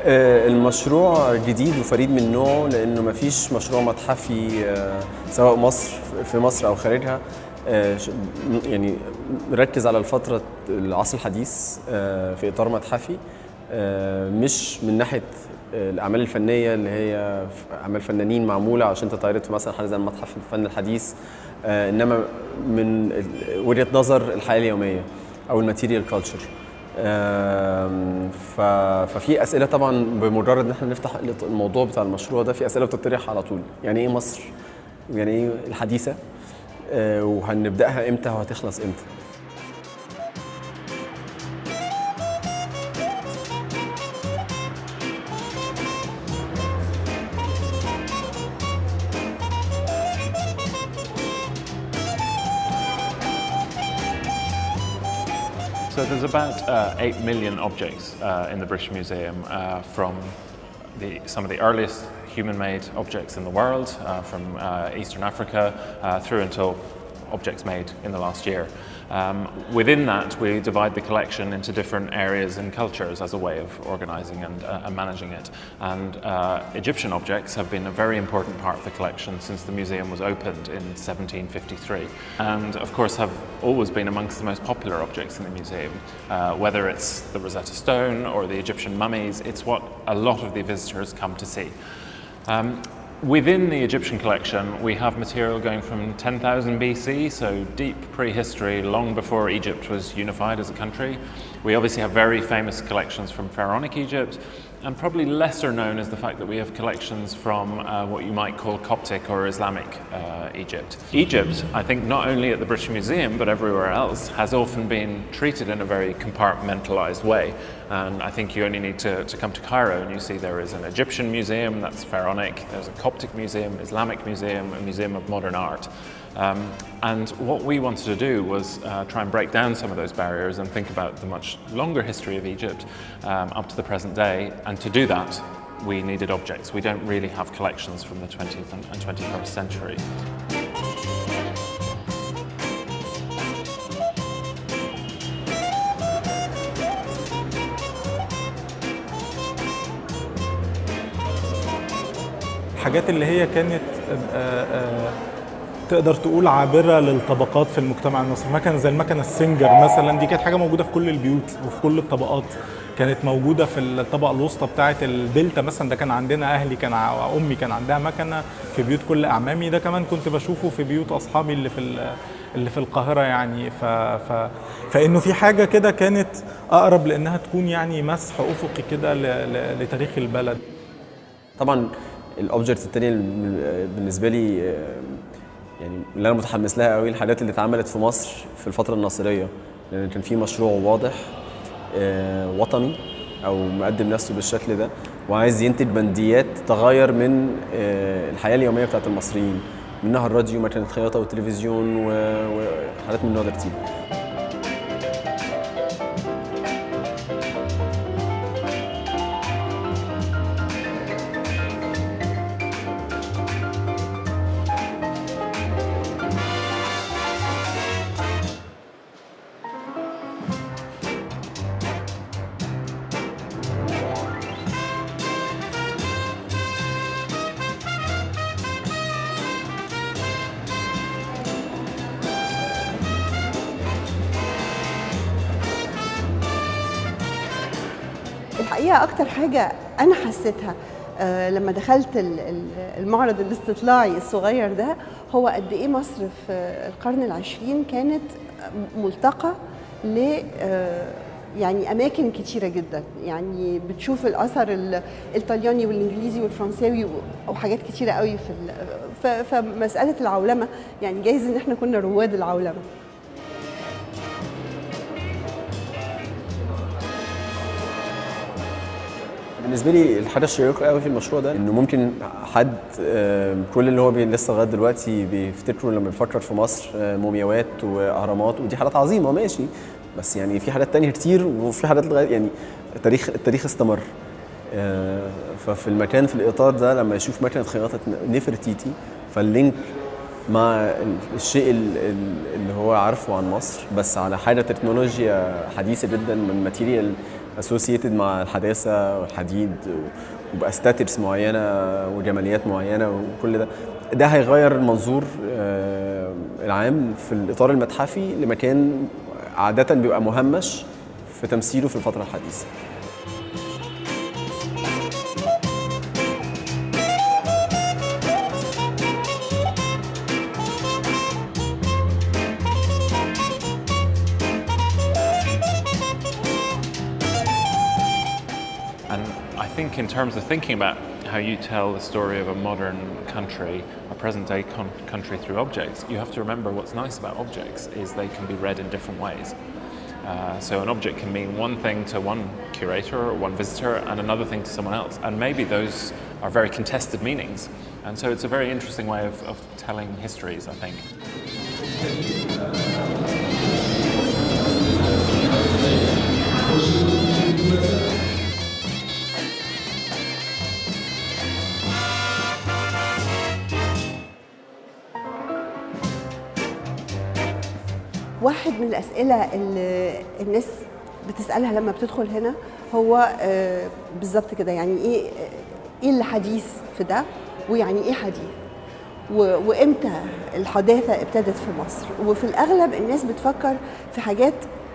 المشروع جديد وفريد من نوعه لأنه مفيش مشروع متحفي سواء في مصر أو خارجها يعني ركز على الفترة العصر الحديث في إطار متحفي، مش من ناحية الأعمال الفنية اللي هي أعمال فنانين معمولة عشان تتعرض في مثلا حاجة زي المتحف الفن الحديث، إنما من وجهة نظر الحياة اليومية أو الماتيريال كلتشر. ففي أسئلة طبعا بمجرد إن احنا نفتح الموضوع بتاع المشروع ده، في أسئلة بتطرح على طول. يعني إيه مصر؟ يعني إيه الحديثة؟ وهنبدأها إمتى وهتخلص إمتى؟ So there's about 8 million objects in the British Museum, from some of the earliest human-made objects in the world, from Eastern Africa through until objects made in the last year. Within that, we divide the collection into different areas and cultures as a way of organising and managing it. And Egyptian objects have been a very important part of the collection since the museum was opened in 1753. And of course have always been amongst the most popular objects in the museum. Whether it's the Rosetta Stone or the Egyptian mummies, it's what a lot of the visitors come to see. Within the Egyptian collection, we have material going from 10,000 BC, so deep prehistory, long before Egypt was unified as a country. We obviously have very famous collections from pharaonic Egypt, and probably lesser known is the fact that we have collections from what you might call Coptic or Islamic Egypt. Egypt, I think not only at the British Museum but everywhere else, has often been treated in a very compartmentalised way. And I think you only need to come to Cairo and you see there is an Egyptian museum that's pharaonic, there's a Coptic museum, Islamic museum, a museum of modern art. And what we wanted to do was try and break down some of those barriers and think about the much longer history of Egypt up to the present day. And to do that, we needed objects. We don't really have collections from the 20th and 21st century. الحاجات اللي هي كانت تقدر تقول عابرة للطبقات في المجتمع المصري، مكنة زي المكنة السنجر مثلا، دي كانت حاجة موجودة في كل البيوت وفي كل الطبقات. كانت موجودة في الطبقة الوسطى بتاعة الدلتا مثلا، ده كان عندنا أهلي، كان أمي كان عندها مكنة في بيوت كل أعمامي، ده كمان كنت بشوفه في بيوت أصحابي اللي في القاهرة يعني. فإنه في حاجة كده كانت أقرب لأنها تكون يعني مسح أفقي كده لتاريخ البلد. طبعا الأوبجكت التانية بالنسبة لي يعني اللي أنا متحمس لها قوي، الحاجات اللي اتعملت في مصر في الفترة الناصرية، لأن كان في مشروع واضح وطني أو مقدم نفسه بالشكل ده وعايز ينتج بنديات تغير من الحياة اليومية بتاعت المصريين، منها الراديو، مكنة الخياطة والتلفزيون وحاجات من النوع ده كتير. الحقيقة أكتر حاجة أنا حسيتها لما دخلت المعرض الاستطلاعي الصغير ده هو قد إيه مصر في القرن العشرين كانت ملتقى ل يعني أماكن كتيرة جدا، يعني بتشوف الأثر الإيطالياني والإنجليزي والفرنساوي وحاجات كتيرة قوي فمسألة العولمة يعني جايز إن إحنا كنا رواد العولمة. بالنسبه لي الحاجه الشيقه قوي في المشروع ده انه ممكن حد كل اللي هو لسه لغايه دلوقتي بيفتكروا لما بيفكر في مصر مومياوات واهرامات، ودي حاجات عظيمه ماشي، بس يعني في حاجات تانية كتير وفي حاجات لغايه يعني التاريخ استمر. ففي المكان في الاطار ده لما يشوف مكنه خياطه نفرتيتي، فاللينك مع الشيء اللي هو عارفه عن مصر بس على حاجه تكنولوجيا حديثه جدا من ماتيريال اسوسييتد مع الحداثه والحديد وباستاتيكس معينه وجماليات معينه وكل ده. ده هيغير المنظور العام في الاطار المتحفي لمكان عاده بيبقى مهمش في تمثيله في الفتره الحديثه. And I think in terms of thinking about how you tell the story of a modern country, a present-day country through objects, you have to remember what's nice about objects is they can be read in different ways. So an object can mean one thing to one curator or one visitor and another thing to someone else. And maybe those are very contested meanings. And so it's a very interesting way of telling histories, I think. واحد من الأسئلة اللي الناس بتسألها لما بتدخل هنا هو بالظبط كده، يعني إيه اللي حديث في ده، ويعني إيه حديث، وإمتى الحداثة ابتدت في مصر. وفي الأغلب الناس بتفكر في حاجات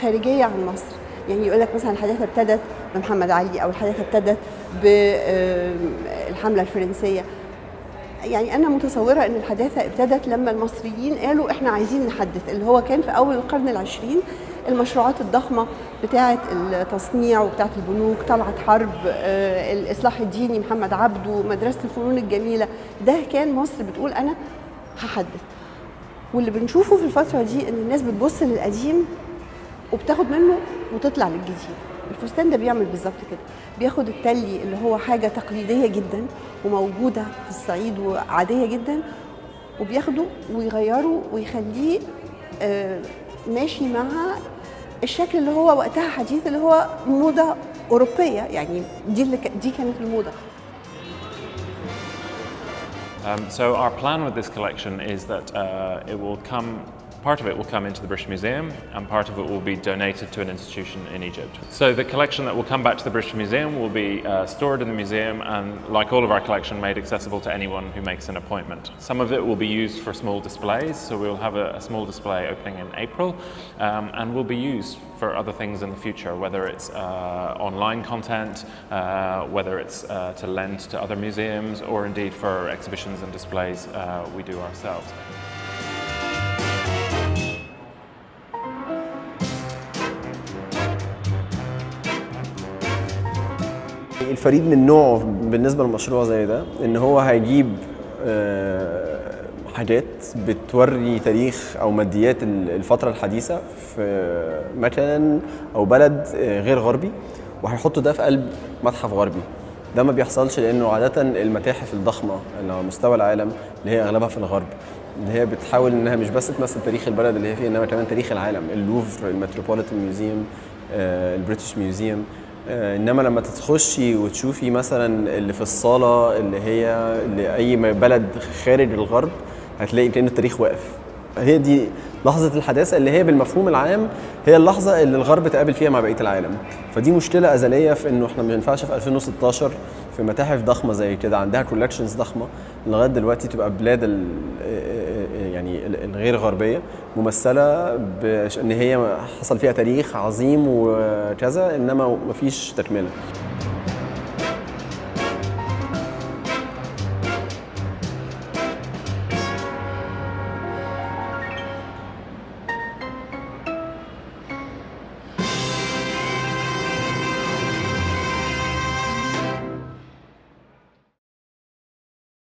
خارجية عن مصر، يعني يقول لك مثلا الحداثة ابتدت بمحمد علي، أو الحداثة ابتدت بالحملة الفرنسية. يعني أنا متصورة إن الحداثة ابتدت لما المصريين قالوا إحنا عايزين نحدث، اللي هو كان في أول القرن العشرين. المشروعات الضخمة بتاعة التصنيع وبتاعة البنوك، طلعت حرب، الإصلاح الديني، محمد عبده، مدرسة الفنون الجميلة، ده كان مصر بتقول أنا هحدث. واللي بنشوفه في الفترة دي إن الناس بتبص للقديم وبتاخد منه وتطلع للجديد. الفستان ده بيعمل بالظبط كده، بياخد التلي اللي هو حاجة تقليدية جدا وموجودة في الصعيد وعادية جدا، وبياخده ويغيره ويخليه ماشي مع الشكل اللي هو وقتها حديث، اللي هو موضة أوروبية. يعني دي كانت الموضة. So our plan with this collection is that part of it will come into the British Museum and part of it will be donated to an institution in Egypt. So the collection that will come back to the British Museum will be stored in the museum and, like all of our collection, made accessible to anyone who makes an appointment. Some of it will be used for small displays, so we'll have a small display opening in April and will be used for other things in the future, whether it's online content, whether it's to lend to other museums, or indeed for exhibitions and displays we do ourselves. الفريد من نوعه بالنسبة لمشروع زي ده إن هو هيجيب حاجات بتوري تاريخ أو ماديات الفترة الحديثة في مكان أو بلد غير غربي، وهيحطوا ده في قلب متحف غربي. ده ما بيحصلش لأنه عادة المتاحف الضخمة اللي على مستوى العالم اللي هي أغلبها في الغرب، اللي هي بتحاول إنها مش بس تمثل تاريخ البلد اللي هي فيه، إنما كمان تاريخ العالم. اللوفر، المتروبوليتان ميوزيوم، البريتش ميوزيوم. انما لما تخشي وتشوفي مثلا اللي في الصاله اللي هي لاي بلد خارج الغرب، هتلاقي كأن التاريخ واقف. هي دي لحظه الحداثه اللي هي بالمفهوم العام هي اللحظه اللي الغرب تقابل فيها مع بقيه العالم. فدي مشكله ازليه في انه احنا ما ينفعش في 2016 في متاحف ضخمه زي كده عندها كولكشنز ضخمه لغايه دلوقتي تبقى بلاد يعني الغير غربيه ممثله بان هي حصل فيها تاريخ عظيم وكذا، انما مفيش تكمله.